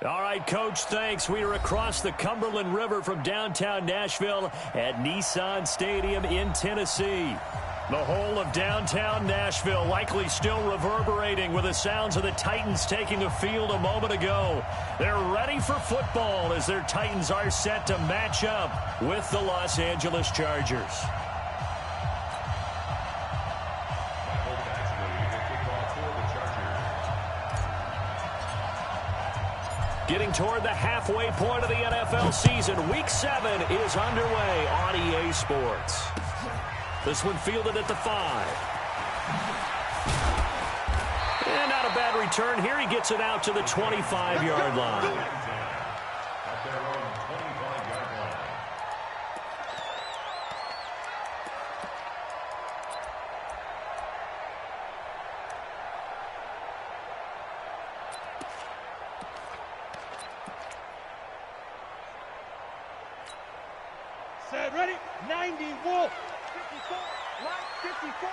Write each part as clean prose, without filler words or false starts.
All right, Coach, thanks. We are across the Cumberland River from downtown Nashville at Nissan Stadium in Tennessee. The whole of downtown Nashville likely still reverberating with the sounds of the Titans taking the field a moment ago. They're ready for football as their Titans are set to match up with the Los Angeles Chargers. Getting toward the halfway point of the NFL season, Week 7 is underway on EA Sports. This one fielded at the 5. And not a bad return here. He gets it out to the 25-yard line. Ready? 90, Wolf. 54, right, 54.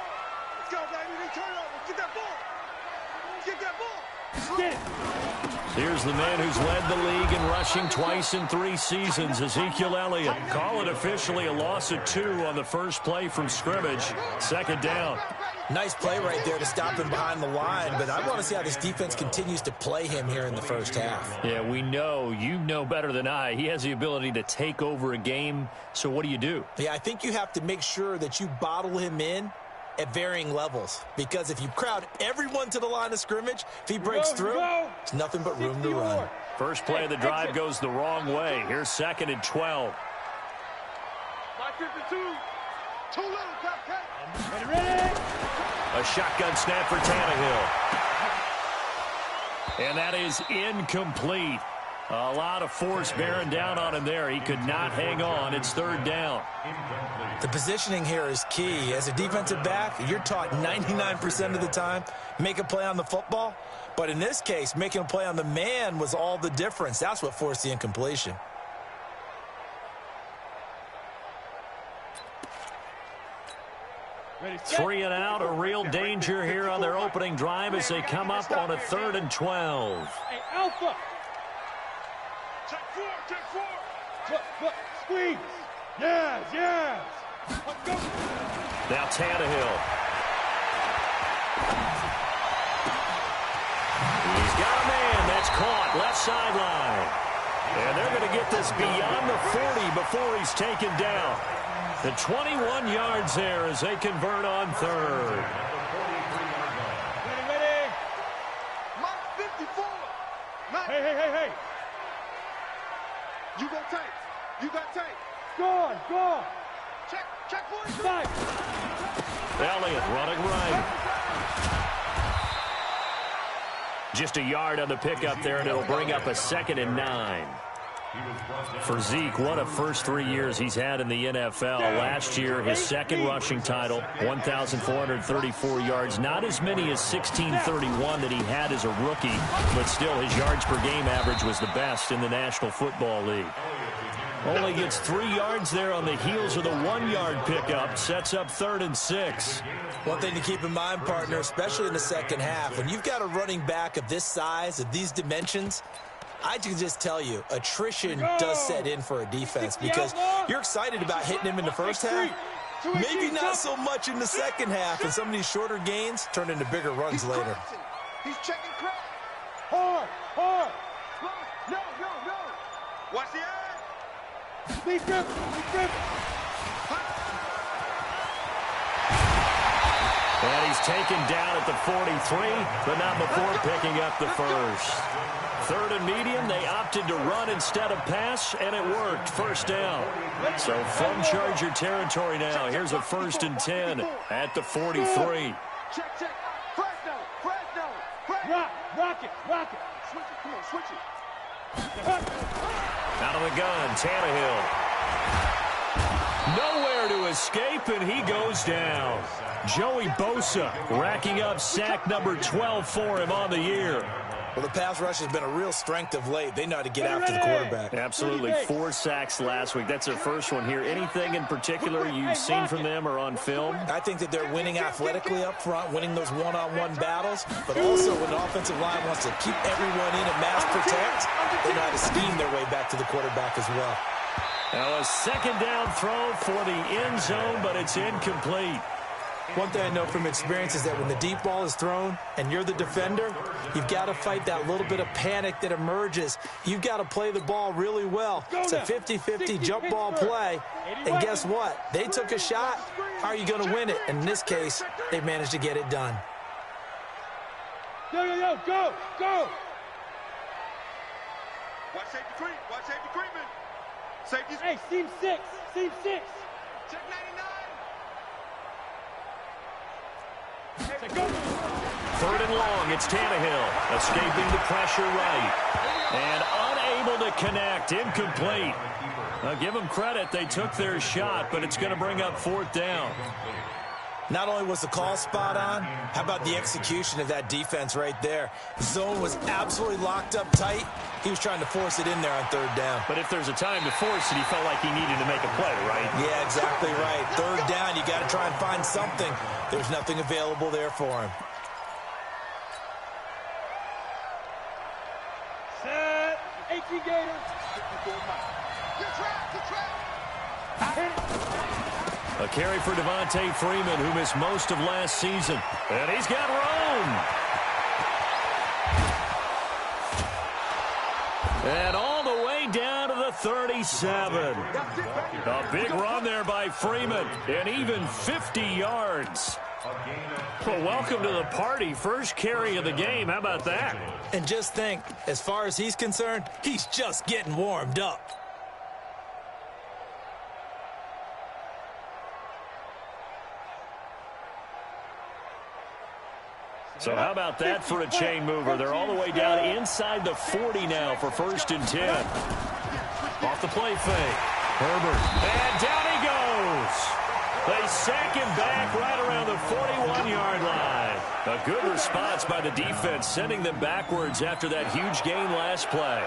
Let's go, baby. They turn over. Get that ball. Get that ball. Get it. Here's the man who's led the league in rushing twice in 3 seasons, Ezekiel Elliott. Call it officially a loss of 2 on the first play from scrimmage. Second down. Nice play right there to stop him behind the line, but I want to see how this defense continues to play him here in the first half. Yeah, we know. You know better than I. He has the ability to take over a game, so what do? Yeah, I think you have to make sure that you bottle him in at varying levels, because if you crowd everyone to the line of scrimmage, if he breaks through, there's nothing but room to run. First play of the drive goes the wrong way. Here's 2nd and 12. 52. Too little, Cupcake. Ready? A shotgun snap for Tannehill. And that is incomplete. A lot of force bearing down on him there. He could not hang on. It's 3rd down. The positioning here is key. As a defensive back, you're taught 99% of the time, make a play on the football. But in this case, making a play on the man was all the difference. That's what forced the incompletion. Three and out, a real danger here on their opening drive as they come up on a 3rd and 12. Hey, Alpha. Check 4, check 4. Look, squeeze. Yes. Go. Now Tannehill. He's got a man. That's caught. Left sideline. And they're going to get this beyond the 40 before he's taken down. The 21 yards there as they convert on 3rd. Ready. Mike 54. Hey. You got tape. Go on. Check for it. Elliott running right. Just a yard on the pickup there, and it'll bring up a 2nd and 9. For Zeke, what a first 3 years he's had in the NFL. Last year, his 2nd rushing title, 1,434 yards. Not as many as 1,631 that he had as a rookie, but still his yards per game average was the best in the National Football League. Only gets 3 yards there on the heels of the 1-yard pickup. Sets up 3rd and 6. One thing to keep in mind, partner, especially in the second half, when you've got a running back of this size, of these dimensions, I can just tell you, attrition does set in for a defense because you're excited about hitting him in the first half. Maybe not so much in the second half, and some of these shorter gains turn into bigger runs later. He's checking crap. Hard. No. Watch the eye. Be grip. And he's taken down at the 43, but not before picking up the first. 3rd and medium, they opted to run instead of pass, and it worked. First down. So from Charger territory now, here's a 1st and 10 at the 43. Check. Fresno. Rock it. Come on, switch it. Out of the gun, Tannehill. Nowhere to escape, and he goes down. Joey Bosa racking up sack number 12 for him on the year. Well, the pass rush has been a real strength of late. They know how to get after the quarterback. Absolutely. 4 sacks last week. That's their first one here. Anything in particular you've seen from them or on film? I think that they're winning athletically up front, winning those one-on-one battles, but also when the offensive line wants to keep everyone in and mass protect, they know how to scheme their way back to the quarterback as well. Now a second down throw for the end zone, but it's incomplete. One thing I know from experience is that when the deep ball is thrown and you're the defender, you've got to fight that little bit of panic that emerges. You've got to play the ball really well. It's a 50-50 jump ball play. And guess what? They took a shot. How are you going to win it? And in this case, they managed to get it done. Yo, go, go. Watch safety creep. Watch safety creeping. Safety. Hey, seam 6. Seam 6. Check 99. Third and long, it's Tannehill, escaping the pressure right, and unable to connect, incomplete. Now give them credit, they took their shot, but it's going to bring up 4th down. Not only was the call spot on, how about the execution of that defense right there? The zone was absolutely locked up tight. He was trying to force it in there on 3rd down. But if there's a time to force it, he felt like he needed to make a play, right? Yeah, exactly right. 3rd down, you got to try and find something. There's nothing available there for him. Set. 18 Gators. Good trap. A carry for Devontae Freeman, who missed most of last season. And he's got room. And all the way down to the 37. A big run there by Freeman, and even 50 yards. Well, welcome to the party. First carry of the game. How about that? And just think, as far as he's concerned, he's just getting warmed up. So how about that for a chain mover? They're all the way down inside the 40 now for 1st and 10. Off the play fake. Herbert. And down he goes. They sack him back right around the 41-yard line. A good response by the defense, sending them backwards after that huge gain last play.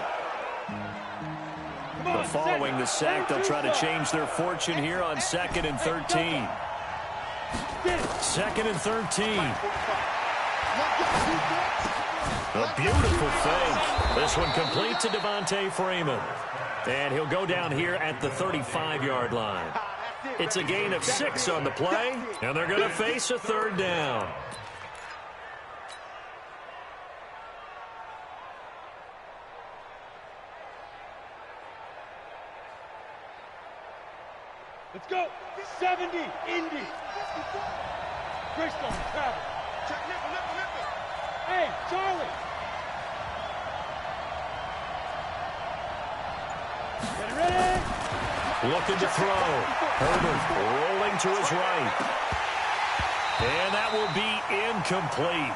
But following the sack, they'll try to change their fortune here on 2nd and 13. 2nd and 13. A beautiful fake. This one complete to Devontae Freeman. And he'll go down here at the 35-yard line. It's a gain of 6 on the play, and they're going to face a 3rd down. Let's go. 70, Indy. Bristol, travel. Check nipple. Hey, Charlie. Ready? Looking to throw. Herbert rolling to his right. And that will be incomplete.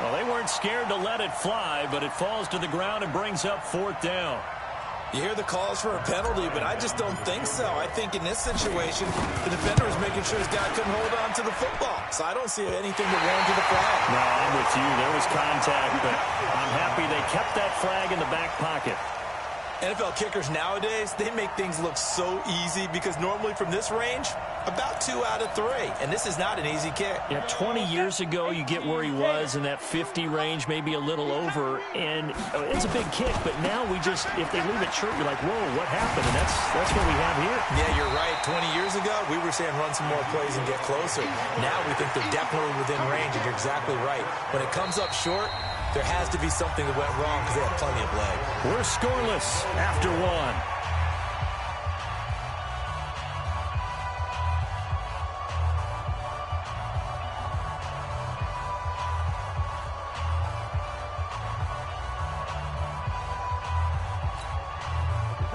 Well, they weren't scared to let it fly, but it falls to the ground and brings up 4th down. You hear the calls for a penalty, but I just don't think so. I think in this situation, the defender was making sure his guy couldn't hold on to the football. So I don't see anything to warrant the flag. No, I'm with you. There was contact, but I'm happy they kept that flag in the back pocket. NFL kickers nowadays, they make things look so easy because normally from this range, about 2 out of 3. And this is not an easy kick. Yeah, 20 years ago, you get where he was in that 50 range, maybe a little over, and it's a big kick. But now we just, if they leave it short, you're like, whoa, what happened? And that's what we have here. Yeah, you're right. 20 years ago, we were saying run some more plays and get closer. Now we think they're definitely within range, and you're exactly right. When it comes up short, there has to be something that went wrong because they have plenty of leg. We're scoreless after 1.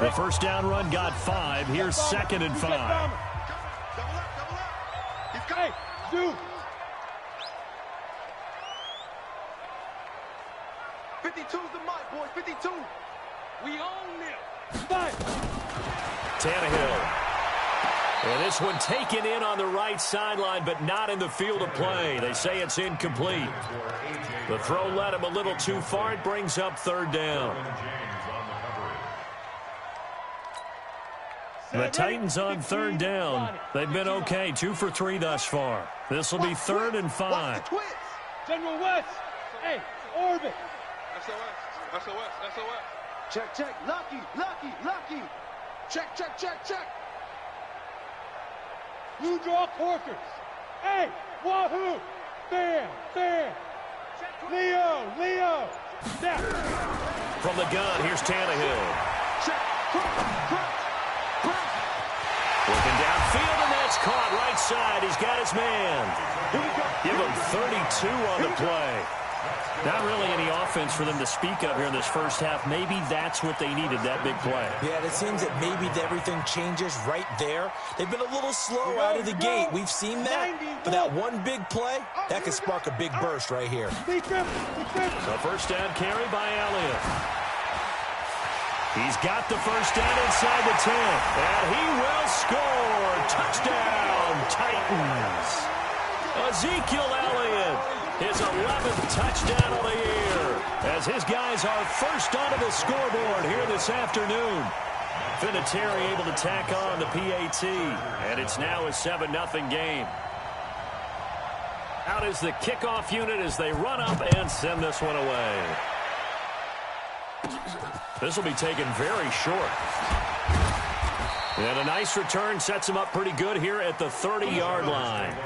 The first down run got 5. Here's 2nd and 5. Double up. Hey, Zoo. 52's the mark. We own this. Fight. Tannehill. And this one taken in on the right sideline, but not in the field of play. They say it's incomplete. The throw led him a little too far. It brings up third down. The Titans on third down. They've been okay, 2 for 3 thus far. This will be 3rd and 5. General West. Hey, orbit. SOS. Check, check. Lucky. Check. Blue draw Corkers. Hey, wahoo. Bam. Leo. Snap. From the gun, here's Tannehill. Check. Looking downfield, and that's caught right side. He's got his man. Give him 32 on the play. Not really any offense for them to speak of here in this first half. Maybe that's what they needed, that big play. Yeah, it seems that maybe everything changes right there. They've been a little slow out of the gate. We've seen that. But that one big play, that could spark a big burst right here. So first down carry by Elliott. He's got the first down inside the 10. And he will score. Touchdown, Titans. Ezekiel Elliott, his 11th touchdown of the year, as his guys are first onto the scoreboard here this afternoon. Vinatieri able to tack on the PAT, and it's now a 7-0 game. Out is the kickoff unit as they run up and send this one away. This will be taken very short. And a nice return sets them up pretty good here at the 30-yard line.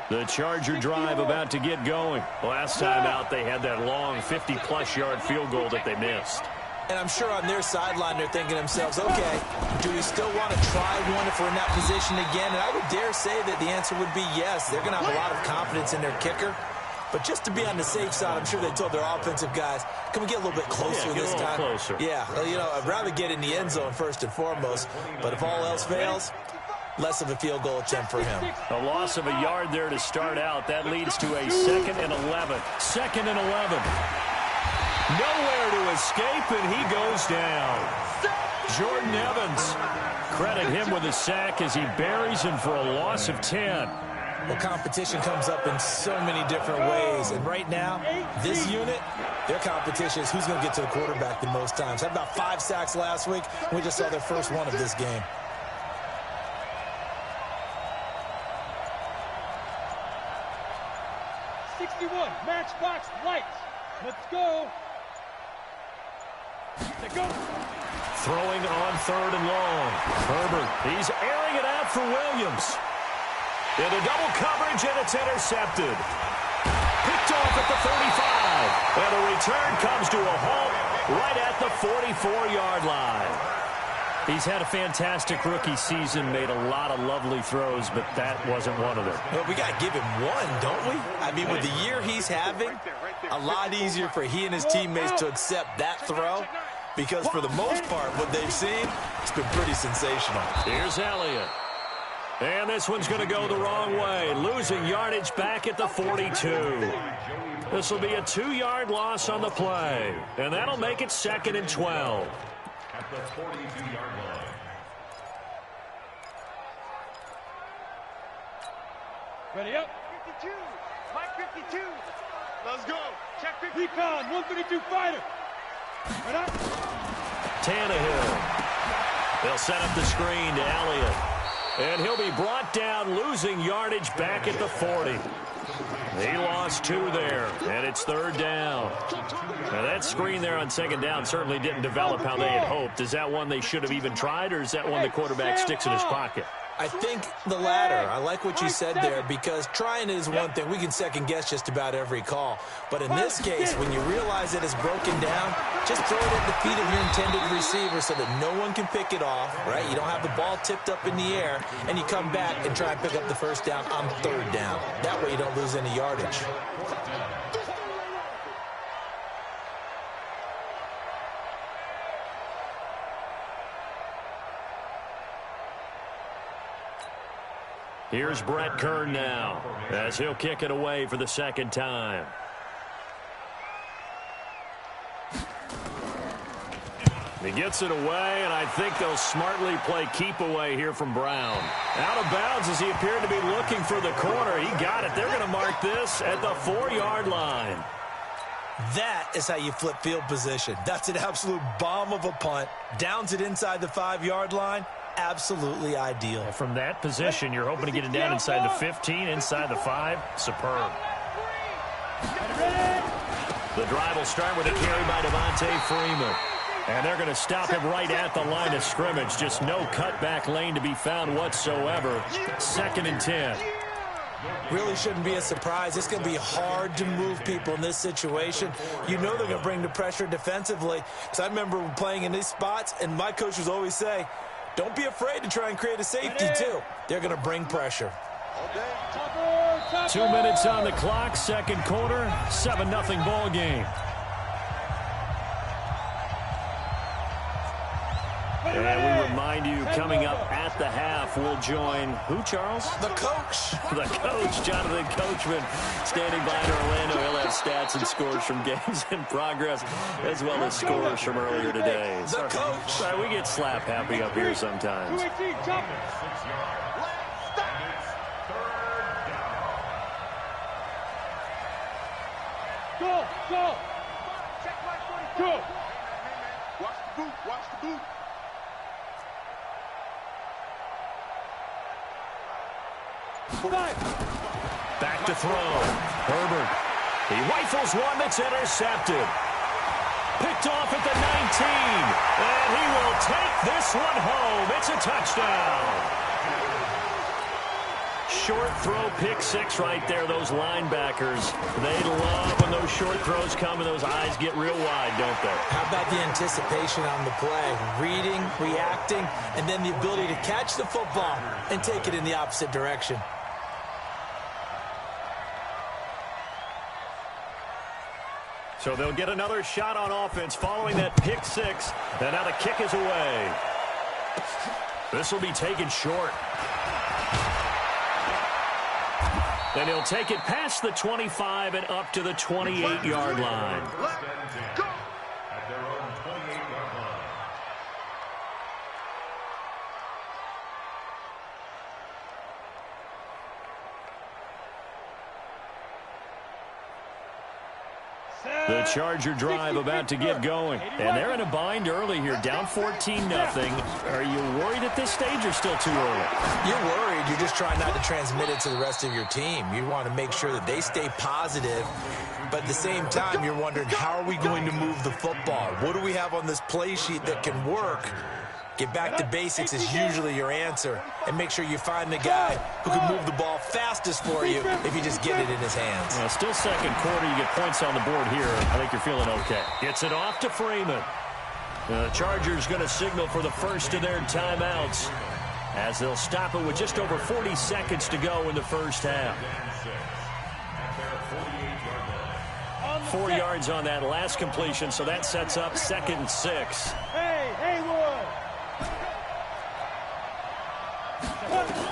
The Charger drive about to get going. Last time out, they had that long 50-plus yard field goal that they missed. And I'm sure on their sideline, they're thinking to themselves, okay, do we still want to try one if we're in that position again? And I would dare say that the answer would be yes. They're going to have a lot of confidence in their kicker. But just to be on the safe side, I'm sure they told their offensive guys, can we get a little bit closer this time? Closer. Yeah, you know, I'd rather get in the end zone first and foremost. But if all else fails, less of a field goal attempt for him. A loss of a yard there to start out. That leads to a 2nd and 11. 2nd and 11. Nowhere to escape, and he goes down. Jordan Evans. Credit him with a sack as he buries him for a loss of 10. Well, competition comes up in so many different ways. And right now, this unit, their competition is who's going to get to the quarterback the most times. Had about 5 sacks last week. We just saw their first one of this game. Matchbox lights. Let's go. Throwing on 3rd and long. Herbert, he's airing it out for Williams. Into double coverage, and it's intercepted. Picked off at the 35. And the return comes to a halt right at the 44-yard line. He's had a fantastic rookie season, made a lot of lovely throws, but that wasn't one of them. Well, we got to give him one, don't we? I mean, with the year he's having, a lot easier for he and his teammates to accept that throw, because for the most part, what they've seen, it's been pretty sensational. Here's Elliott. And this one's going to go the wrong way, losing yardage back at the 42. This will be a 2-yard loss on the play, and that'll make it 2nd and 12. At the 42-yard line. Ready up. 52. Mike 52. Let's go. Check 50. Recon, 152 fighter. Right up. Tannehill. They'll set up the screen to Elliott. And he'll be brought down, losing yardage back at the 40. He lost 2 there, and it's 3rd down. Now, that screen there on 2nd down certainly didn't develop how they had hoped. Is that one they should have even tried, or is that one the quarterback sticks in his pocket? I think the latter. I like what you said there, because trying is one thing. We can second-guess just about every call. But in this case, when you realize that it's broken down, just throw it at the feet of your intended receiver so that no one can pick it off, right? You don't have the ball tipped up in the air, and you come back and try and pick up the first down on 3rd down. That way you don't lose any yardage. Here's Brett Kern now as he'll kick it away for the second time. He gets it away, and I think they'll smartly play keep away here from Brown. Out of bounds as he appeared to be looking for the corner. He got it. They're going to mark this at the 4-yard line. That is how you flip field position. That's an absolute bomb of a punt. Downs it inside the 5-yard line. Absolutely ideal. And from that position, you're hoping to get it down inside the 15, inside the 5. Superb. The drive will start with a carry by Devontae Freeman. And they're going to stop him right at the line of scrimmage. Just no cutback lane to be found whatsoever. 2nd and 10. Really shouldn't be a surprise. It's going to be hard to move people in this situation. You know they're going to bring the pressure defensively. Because I remember playing in these spots, and my coach would always say, don't be afraid to try and create a safety, too. They're going to bring pressure. 2 minutes on the clock, second quarter, 7-0 ball game. And we remind you, coming up at the half, we'll join who, Charles? The coach. The coach, Jonathan Coachman, standing by in Orlando. He'll have stats and scores from games in progress, as well as scores from earlier today. The coach. Sorry, we get slap happy up here sometimes. Go, go. Go. Watch the boot. Watch the boot. Back to throw. Herbert. He rifles one that's intercepted. Picked off at the 19. And he will take this one home. It's a touchdown. Short throw, pick 6 right there. Those linebackers, they love when those short throws come and those eyes get real wide, don't they? How about the anticipation on the play? Reading, reacting, and then the ability to catch the football and take it in the opposite direction. So they'll get another shot on offense following that pick 6. And now the kick is away. This will be taken short. And he'll take it past the 25 and up to the 28-yard line. Go. The Charger drive about to get going. And they're in a bind early here, down 14-0. Are you worried at this stage or still too early? You're worried. You're just trying not to transmit it to the rest of your team. You want to make sure that they stay positive. But at the same time, you're wondering, how are we going to move the football? What do we have on this play sheet that can work? Get back to basics is usually your answer. And make sure you find the guy who can move the ball fastest for you if you just get it in his hands. Still second quarter. You get points on the board here. I think you're feeling okay. Gets it off to Freeman. The Chargers going to signal for the first of their timeouts as they'll stop it with just over 40 seconds to go in the first half. 4 yards on that last completion, so that sets up 2nd and 6. Hey, Haywood.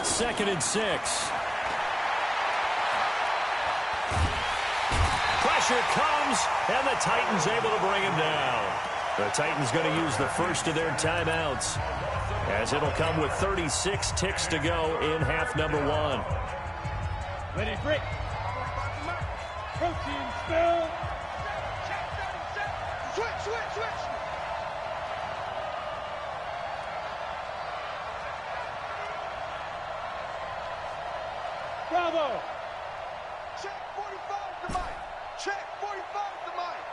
2nd and 6. Pressure comes, and the Titans able to bring him down. The Titans going to use the first of their timeouts, as it'll come with 36 ticks to go in half number 1. Ready, break. Protein spill. Switch. Bravo. Check 45 to Mike. Check 45 to Mike.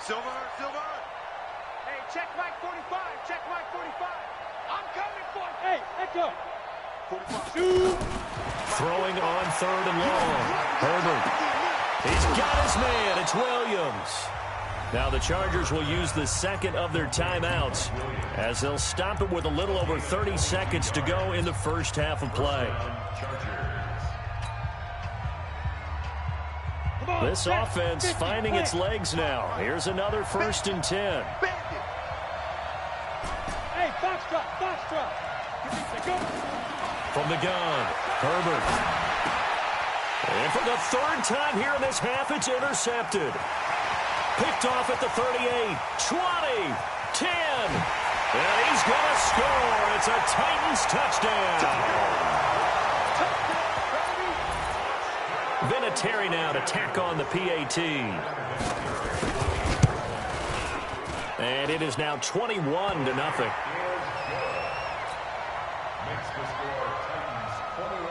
Silver. Hey, check Mike 45. Check Mike 45. I'm coming for you. Hey, Echo. 45. Shoot. Throwing on 3rd and long. Herbert. He's got his man. It's Williams. Now the Chargers will use the second of their timeouts as they'll stop it with a little over 30 seconds to go in the first half of play. This offense finding its legs now. Here's another 1st and 10. Hey, Foxtrot. From the gun, Herbert. And for the third time here in this half, it's intercepted. Picked off at the 38, 20, 10. And he's going to score. It's a Titans touchdown. Vinatieri now to tack on the PAT. And it is now 21-0. Makes the score Titans 21,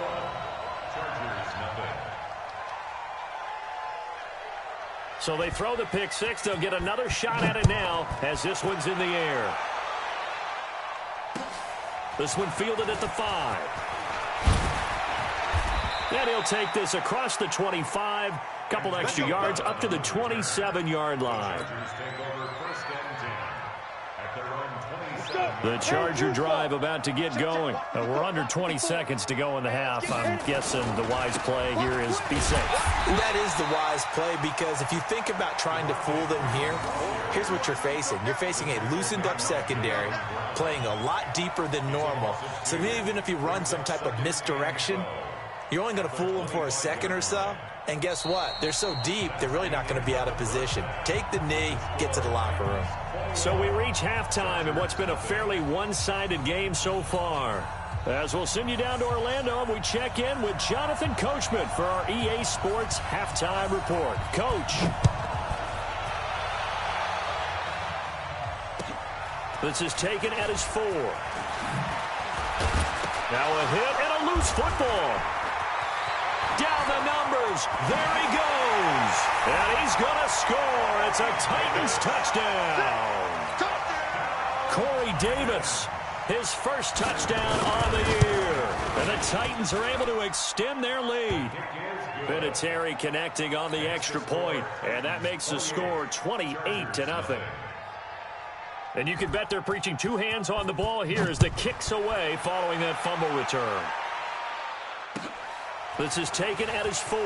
Chargers nothing. So they throw the pick six. They'll get another shot at it now as this one's in the air. This one fielded at the 5. And he'll take this across the 25. Couple extra yards up to the 27-yard line. The Charger drive about to get going. We're under 20 seconds to go in the half. I'm guessing the wise play here is be safe. That is the wise play, because if you think about trying to fool them here, here's what you're facing. You're facing a loosened up secondary, playing a lot deeper than normal. So even if you run some type of misdirection, you're only going to fool them for a second or so. And guess what? They're so deep, they're really not going to be out of position. Take the knee, get to the locker room. So we reach halftime in what's been a fairly one-sided game so far. As we'll send you down to Orlando, we check in with Jonathan Coachman for our EA Sports Halftime Report. Coach. This is taken at his 4. Now a hit and a loose football. Down the numbers. There he goes. And he's going to score. It's a Titans touchdown. Corey Davis, his first touchdown on the year. And the Titans are able to extend their lead. Vinatieri connecting on the extra point. And that makes the score 28-0. And you can bet they're preaching two hands on the ball here as the kick's away following that fumble return. This is taken at his 4.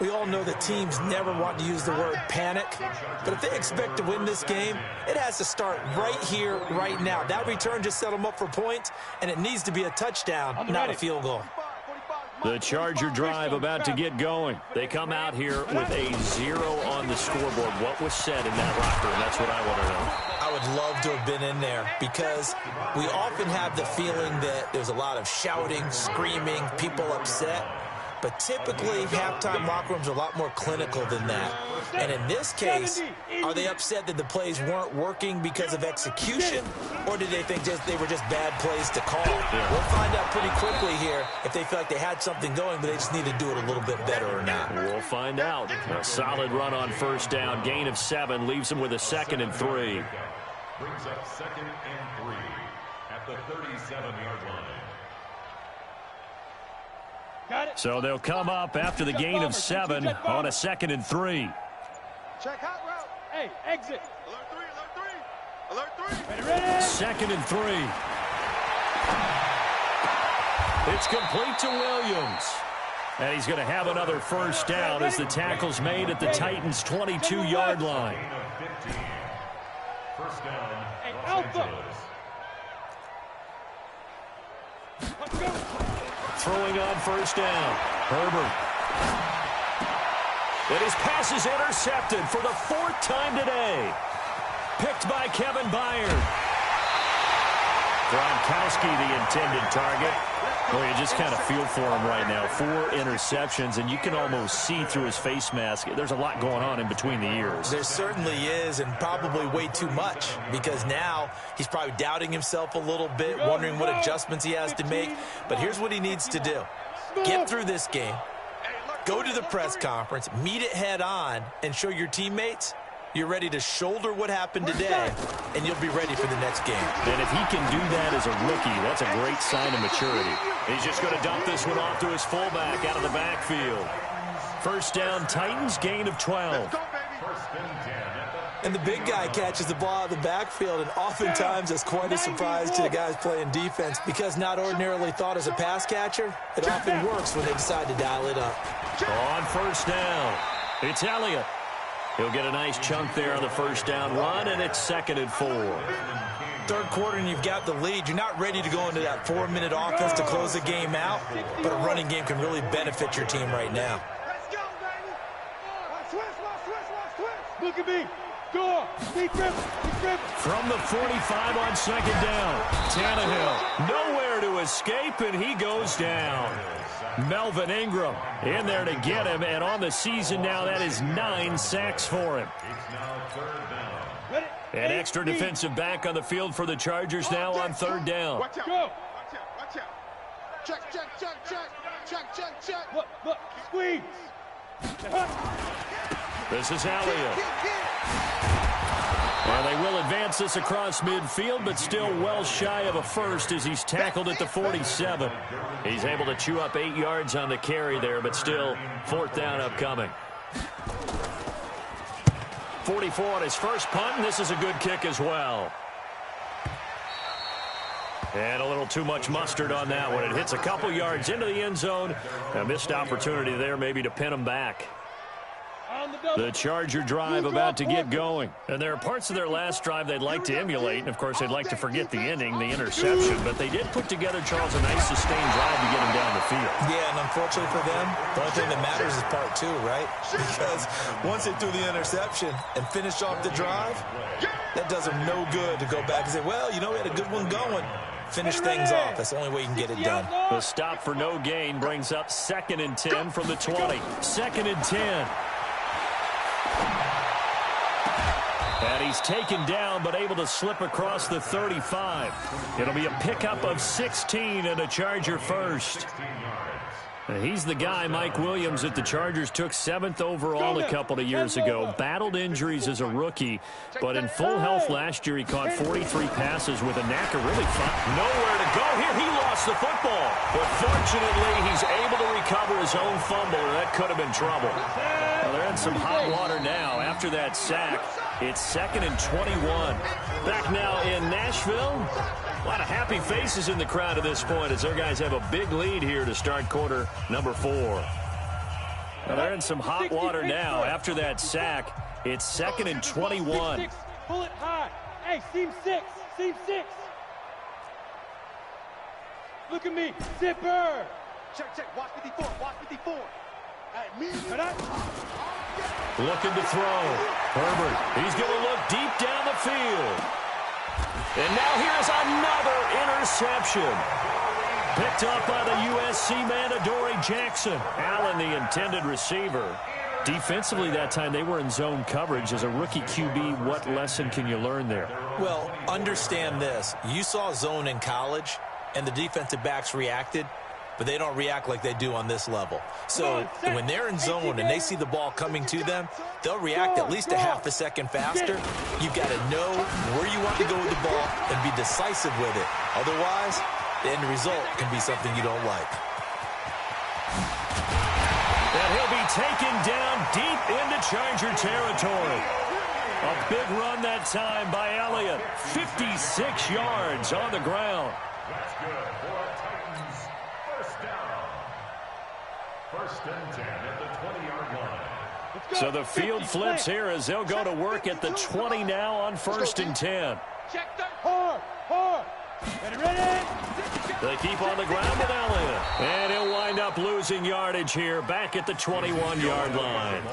We all know that teams never want to use the word panic, but if they expect to win this game, it has to start right here, right now. That return just set them up for points, and it needs to be a touchdown, not a field goal. The Charger drive about to get going. They come out here with a 0 on the scoreboard. What was said in that locker room? That's what I want to know. I would love to have been in there, because we often have the feeling that there's a lot of shouting, screaming, people upset. But typically, halftime locker rooms are a lot more clinical than that. And in this case, are they upset that the plays weren't working because of execution, or did they think they were just bad plays to call? Yeah. We'll find out pretty quickly here if they feel like they had something going, but they just need to do it a little bit better or not. We'll find out. A solid run on first down. Gain of 7 leaves them with a 2nd and 3. Brings up 2nd and 3 at the 37-yard line. So they'll come up after the gain of 7 on a 2nd and 3. Check hot route. Hey, exit. Alert 3, alert 3. Alert 3. Ready. 2nd and 3. It's complete to Williams. And he's going to have another first down as the tackle's made at the Titans' 22-yard line. First down, Los Angeles. Throwing on first down. Herbert. And his pass is intercepted for the 4th time today. Picked by Kevin Byard. Gronkowski, the intended target. Well, you just kind of feel for him right now. 4 interceptions, and you can almost see through his face mask. There's a lot going on in between the ears. There certainly is, and probably way too much, because now he's probably doubting himself a little bit, wondering what adjustments he has to make. But here's what he needs to do. Get through this game, go to the press conference, meet it head on, and show your teammates you're ready to shoulder what happened today, and you'll be ready for the next game. And if he can do that as a rookie, that's a great sign of maturity. He's just going to dump this one off to his fullback out of the backfield. First down, Titans, gain of 12. And the big guy catches the ball out of the backfield, and oftentimes it's quite a surprise to the guys playing defense, because not ordinarily thought as a pass catcher, it often works when they decide to dial it up. On first down, it's Elliott. He'll get a nice chunk there on the first down run, and it's 2nd and 4. Third quarter, and you've got the lead. You're not ready to go into that 4-minute offense to close the game out, but a running game can really benefit your team right now. Let's go, baby. Switch. Look at me. Go. Keep gripping. From the 45 on 2nd down. Tannehill nowhere to escape, and he goes down. Melvin Ingram in there to get him, and on the season now, that is 9 sacks for him. An extra defensive back on the field for the Chargers now on 3rd down. Watch out. Go. Watch out. Check. Look. Squeeze. This is Elliott. Well, they will advance this across midfield, but still well shy of a first as he's tackled at the 47. He's able to chew up 8 yards on the carry there, but still 4th down upcoming. 44 on his first punt, and this is a good kick as well. And a little too much mustard on that one. It hits a couple yards into the end zone. A missed opportunity there maybe to pin him back. The Charger drive about to get going. And there are parts of their last drive they'd like to emulate. And, of course, they'd like to forget the ending, the interception. But they did put together, Charles, a nice sustained drive to get him down the field. Yeah, and unfortunately for them, the only thing that matters is part 2, right? Because once they threw the interception and finished off the drive, that does them no good to go back and say, well, you know, we had a good one going. Finish things off. That's the only way you can get it done. The stop for no gain brings up 2nd and 10 from the 20. 2nd and 10. And he's taken down, but able to slip across the 35. It'll be a pickup of 16 and a Charger first. And he's the guy, Mike Williams, that the Chargers took 7th overall a couple of years ago. Battled injuries as a rookie, but in full health last year, he caught 43 passes with a knack of really fun. Nowhere to go here. He lost the football. But fortunately, he's able to recover his own fumble, or that could have been trouble. Well, they're in some hot water now after that sack. It's 2nd and 21. Back now in Nashville. A lot of happy faces in the crowd at this point as their guys have a big lead here to start quarter number 4. Well, they're in some hot water now after that sack. It's 2nd and 21. Pull it high. Hey, seam 6. Look at me. Zipper. Check. Watch 54. Looking to throw. Herbert, he's going to look deep down the field. And now here's another interception. Picked up by the USC man, Adoree Jackson. Allen, the intended receiver. Defensively that time, they were in zone coverage. As a rookie QB, what lesson can you learn there? Well, understand this. You saw zone in college, and the defensive backs reacted, but they don't react like they do on this level. So when they're in zone and they see the ball coming to them, they'll react at least a half a second faster. You've got to know where you want to go with the ball and be decisive with it. Otherwise, the end result can be something you don't like. And he'll be taken down deep into Charger territory. A big run that time by Elliott. 56 yards on the ground. That's good for our Titans. First down. 1st and 10 at the 20-yard line. So the field flips here as they'll go to work at the 20 now on 1st and 10. Check that. Hard. Ready. They keep on the ground with Elliott. And he'll wind up losing yardage here back at the 21-yard line.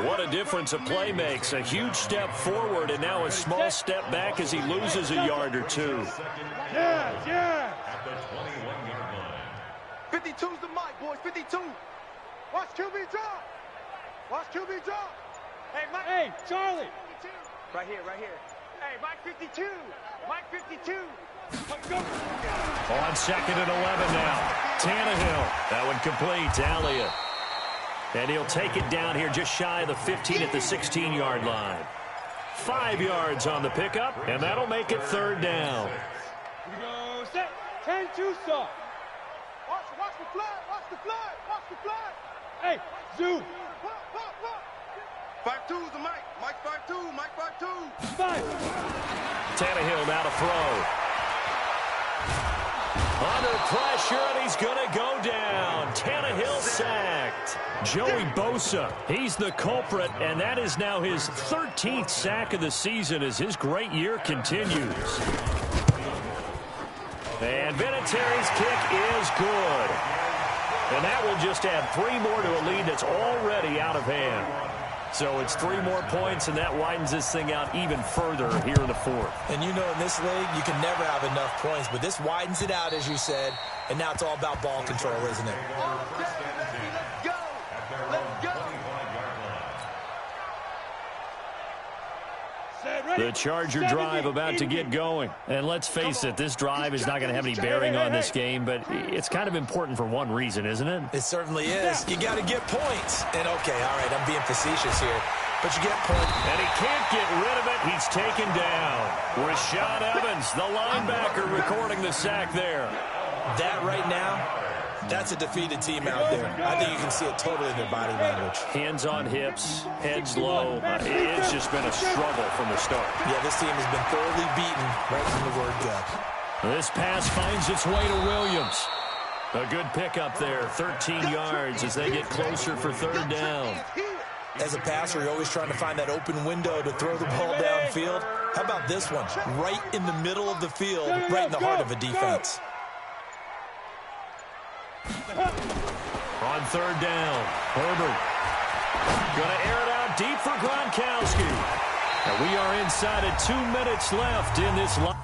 What a difference a play makes. A huge step forward and now a small step back as he loses a yard or two. Yeah. At the 21-yard line. 52's the mic, boys. 52. Watch QB drop. Hey, Mike. Hey, Charlie. Right here. Hey, Mike 52. Let's go. On 2nd and 11 now. Tannehill. That one complete to Elliott. And he'll take it down here just shy of the 15 at the 16-yard line. 5 yards on the pickup, and that'll make it 3rd down. Here we go. Set. 10-2 stop. Watch the flag. Hey, zoom. 52's the mic. Mike 52. 5. Tannehill now to throw. Under pressure, and he's going to go down. Tannehill sacked. Joey Bosa, he's the culprit, and that is now his 13th sack of the season as his great year continues. And Vinatieri's kick is good. And that will just add 3 more to a lead that's already out of hand. So it's 3 more points, and that widens this thing out even further here in the 4th. And you know, in this league, you can never have enough points, but this widens it out, as you said, and now it's all about ball control, isn't it? Let's go. Let's go. The Charger drive about to get going. And let's face it, this drive is not going to have any bearing on this game, but it's kind of important for one reason, isn't it? It certainly is. You got to get points. And, okay, all right, I'm being facetious here, but you get points. And he can't get rid of it. He's taken down. Rashad Evans, the linebacker, recording the sack there. That right now, that's a defeated team out there. I think you can see it totally in their body language. Hands on hips, heads low. It's just been a struggle from the start. Yeah, this team has been thoroughly beaten right from the word go. This pass finds its way to Williams. A good pickup there, 13 yards as they get closer for 3rd down. As a passer, you're always trying to find that open window to throw the ball downfield. How about this one? Right in the middle of the field, right in the heart of a defense. On 3rd down, Herbert going to air it out deep for Gronkowski. And we are inside of 2 minutes left in this line.